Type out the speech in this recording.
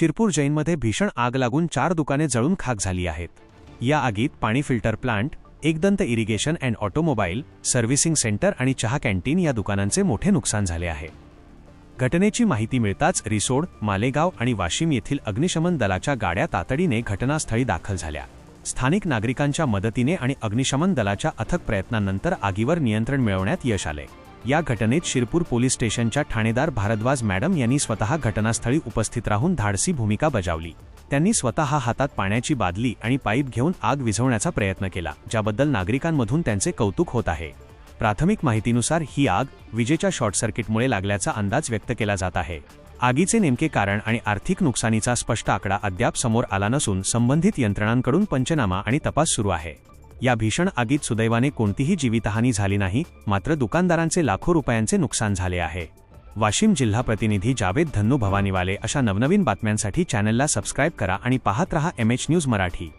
शिरपूर जैनमध्ये भीषण आग लागून 4 दुकाने जळून खाक झाली आहेत। या आगीत पाणी filter plant, Ekdant irrigation and automobile servicing centre आणि चहा कॅन्टीन या दुकानांचे मोठे नुकसान झाले आहे। घटनेची माहिती मिळताच रिसोड, मालेगाव आणि वाशिम येथील अग्निशमन दलाच्या गाड्या तातडीने घटनास्थळी दाखल झाल्या। स्थानिक नागरिकांच्या मदतीने आणि अग्निशमन दलाच्या अथक प्रयत्नांनंतर आगीवर नियंत्रण मिळवण्यात यश आले। या घटनेत शिरपूर पोलीस स्टेशनच्या ठाणेदार भारद्वाज मॅडम यांनी स्वतः घटनास्थळी उपस्थित राहून धाडसी भूमिका बजावली। त्यांनी स्वतः हातात पाण्याची बादली आणि पाईप घेऊन आग विझवण्याचा प्रयत्न केला, ज्याबद्दल नागरिकांमधून त्यांचे कौतुक होत आहे। प्राथमिक माहितीनुसार ही आग विजेच्या शॉर्ट सर्किटमुळे लागल्याचा अंदाज व्यक्त केला जात आहे। आगीचे नेमके कारण आणि आर्थिक नुकसानीचा स्पष्ट आकडा अद्याप समोर आला नसून संबंधित यंत्रणांकडून पंचनामा आणि तपास सुरू आहे। या भीषण आगीत सुदैवाने कोणतीही जीवितहानी झाली नाही, मात्र दुकानदारांचे लाखो रुपयांचे नुकसान झाले आहे। वाशिम जिल्हा प्रतिनिधी जावेद धन्नू भवानीवाले अशा नवनवीन बातम्यांसाठी चॅनलला सबस्क्राइब करा आणि पाहत रहा MH न्यूज मराठी।